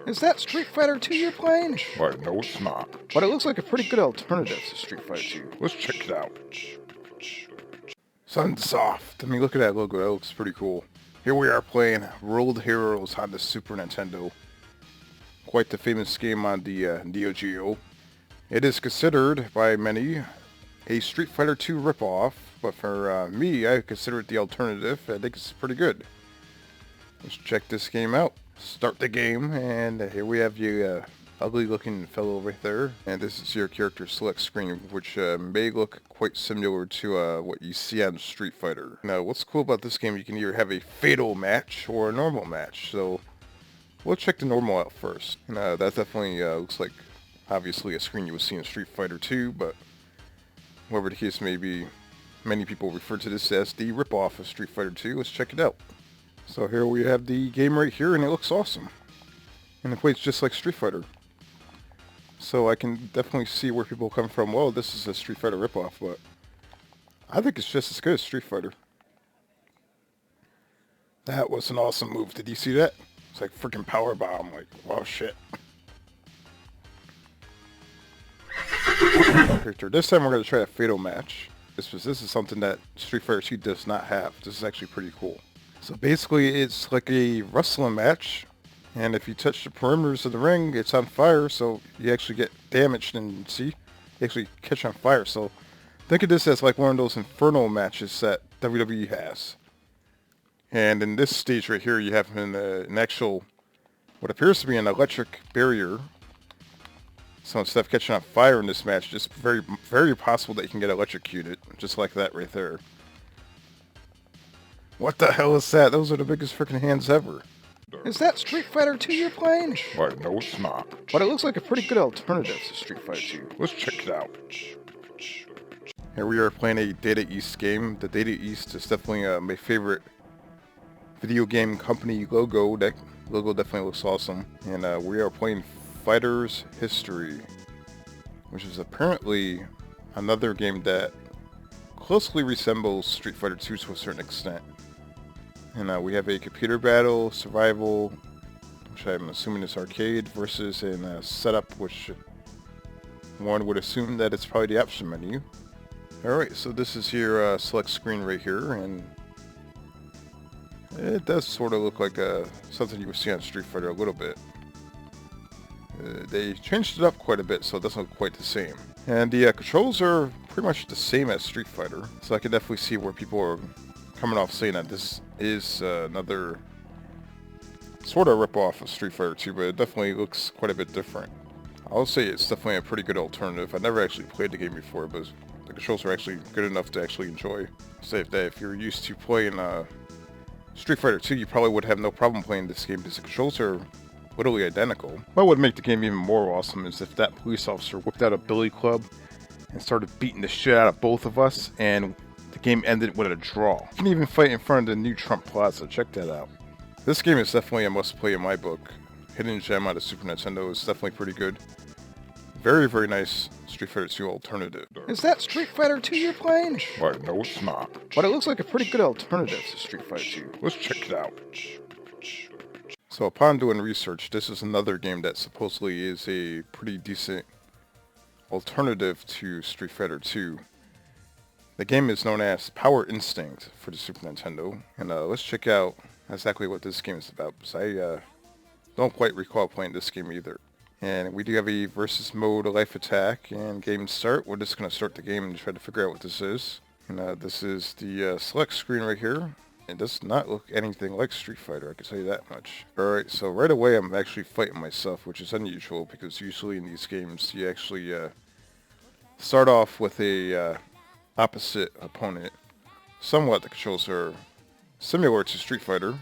Is that Street Fighter 2 you're playing? Why, no it's not. But it looks like a pretty good alternative to Street Fighter 2. Let's check it out. Sunsoft. I mean, look at that logo. That looks pretty cool. Here we are playing World Heroes on the Super Nintendo. Quite the famous game on the Neo Geo. It is considered by many a Street Fighter 2 ripoff, but for me, I consider it the alternative. I think it's pretty good. Let's check this game out. Start the game, and here we have you ugly looking fellow right there, and this is your character select screen, which may look quite similar to what you see on Street Fighter. Now what's cool about this game, you can either have a fatal match or a normal match, so we'll check the normal out first. And that definitely looks like obviously a screen you would see in Street Fighter 2, but whatever the case may be, many people refer to this as the ripoff of Street Fighter 2. Let's check it out. So here we have the game right here, and it looks awesome. And it plays just like Street Fighter. So I can definitely see where people come from. Well, this is a Street Fighter ripoff, but I think it's just as good as Street Fighter. That was an awesome move. Did you see that? It's like freaking power bomb. Like, wow, shit. This time we're going to try a fatal match. This is something that Street Fighter 2 does not have. This is actually pretty cool. So basically it's like a wrestling match, and if you touch the perimeters of the ring, it's on fire, so you actually get damaged, and see, you actually catch on fire. So think of this as like one of those inferno matches that WWE has. And in this stage right here, you have an actual, what appears to be an electric barrier. So instead of catching on fire in this match, it's very, very possible that you can get electrocuted, just like that right there. What the hell is that? Those are the biggest freaking hands ever. Is that Street Fighter 2 you're playing? Why, no it's not. But it looks like a pretty good alternative to Street Fighter 2. Let's check it out. Here we are playing a Data East game. The Data East is definitely my favorite video game company logo. That logo definitely looks awesome. And we are playing Fighter's History, which is apparently another game that closely resembles Street Fighter 2 to a certain extent. And we have a computer battle, survival, which I'm assuming is arcade, versus a setup, which one would assume that it's probably the option menu. Alright, so this is your select screen right here, and it does sort of look like something you would see on Street Fighter a little bit. They changed it up quite a bit, so it doesn't look quite the same. And the controls are pretty much the same as Street Fighter, so I can definitely see where people are coming off saying that this is another sort of rip-off of Street Fighter 2, but it definitely looks quite a bit different. I'll say it's definitely a pretty good alternative. I never actually played the game before, but the controls are actually good enough to actually enjoy. Say that if you're used to playing Street Fighter 2, you probably would have no problem playing this game because the controls are literally identical. What would make the game even more awesome is if that police officer whipped out a billy club and started beating the shit out of both of us, and the game ended with a draw. You can even fight in front of the new Trump Plaza. Check that out. This game is definitely a must-play in my book. Hidden Gem on the Super Nintendo is definitely pretty good. Very, very nice Street Fighter 2 alternative. Is that Street Fighter 2 you're playing? Why, no it's not. But it looks like a pretty good alternative to Street Fighter 2. Let's check it out. So upon doing research, this is another game that supposedly is a pretty decent alternative to Street Fighter 2. The game is known as Power Instinct for the Super Nintendo, and let's check out exactly what this game is about, because I don't quite recall playing this game either. And we do have a versus mode, a life attack, and game start. We're just going to start the game and try to figure out what this is. And this is the select screen right here. It does not look anything like Street Fighter, I can tell you that much. Alright, so right away I'm actually fighting myself, which is unusual, because usually in these games you actually start off with a opposite opponent. Somewhat the controls are similar to Street Fighter.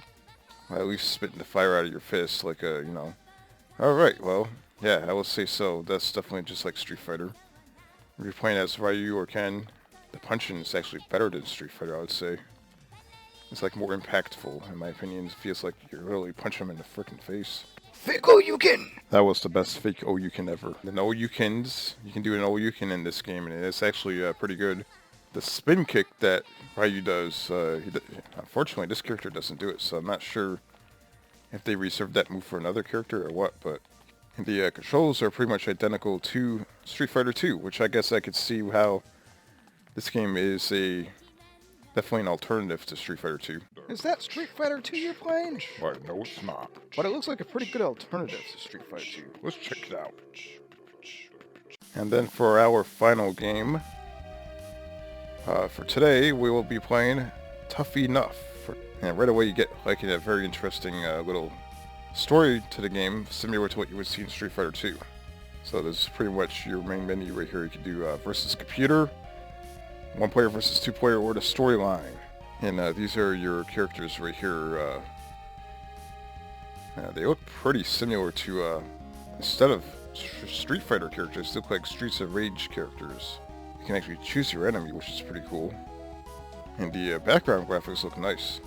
At least spitting the fire out of your fist, like you know. Alright, well, yeah, I would say so. That's definitely just like Street Fighter. If you're playing as Ryu or Ken, the punching is actually better than Street Fighter, I would say. It's like more impactful, in my opinion. It feels like you're really punching them in the frickin' face. Fake Oyukin! That was the best fake Oyukin ever. The Oyukins, you can do an Oyukin in this game, and it's actually pretty good. The spin kick that Ryu does, unfortunately this character doesn't do it, so I'm not sure if they reserved that move for another character or what, but the controls are pretty much identical to Street Fighter 2, which I guess I could see how this game is definitely an alternative to Street Fighter 2. Is that Street Fighter 2 you're playing? Why, no, it's not. But it looks like a pretty good alternative to Street Fighter 2. Let's check it out. And then for our final game, for today, we will be playing Tough Enough. And right away you get like a very interesting little story to the game, similar to what you would see in Street Fighter 2. So this is pretty much your main menu right here. You can do versus computer, one player versus two player, or the storyline. And these are your characters right here. They look pretty similar to, instead of Street Fighter characters, they look like Streets of Rage characters. You can actually choose your enemy, which is pretty cool. And the background graphics look nice.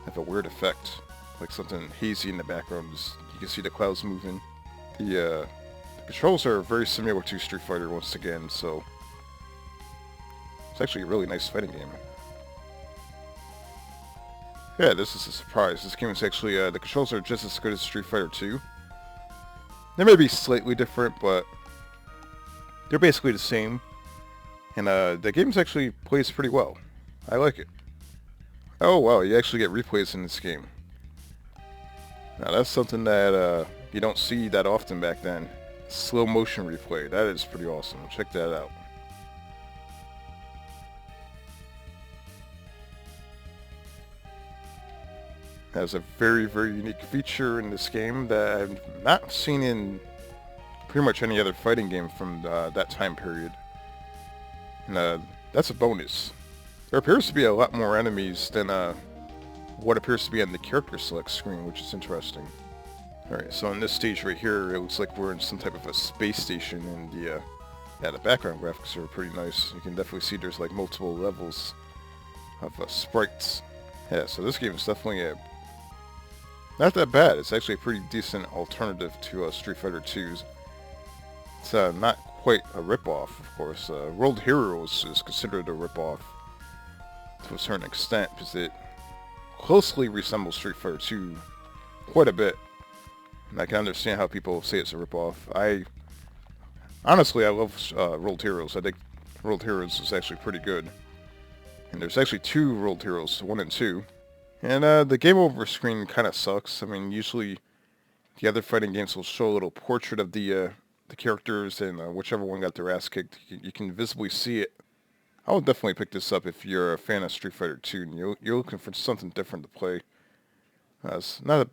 Have a weird effect, like something hazy in the background. You can see the clouds moving. The controls are very similar to Street Fighter once again, so it's actually a really nice fighting game. Yeah, this is a surprise. This game is actually, the controls are just as good as Street Fighter 2. They may be slightly different, but they're basically the same. And the game actually plays pretty well. I like it. Oh wow, you actually get replays in this game. Now that's something that you don't see that often back then. Slow motion replay. That is pretty awesome. Check that out. Has a very, very unique feature in this game that I've not seen in pretty much any other fighting game from that time period. And that's a bonus. There appears to be a lot more enemies than what appears to be on the character select screen, which is interesting. Alright, so in this stage right here, it looks like we're in some type of a space station, and the background graphics are pretty nice. You can definitely see there's like multiple levels of sprites. Yeah, so this game is definitely not that bad. It's actually a pretty decent alternative to Street Fighter 2's. It's not quite a ripoff, of course. World Heroes is considered a ripoff to a certain extent, because it closely resembles Street Fighter 2 quite a bit. And I can understand how people say it's a ripoff. Honestly, I love World Heroes. I think World Heroes is actually pretty good. And there's actually two World Heroes, 1 and 2. And the game over screen kind of sucks. I mean, usually the other fighting games will show a little portrait of the characters, and whichever one got their ass kicked, you can visibly see it. I would definitely pick this up if you're a fan of Street Fighter 2 and you're looking for something different to play. It's not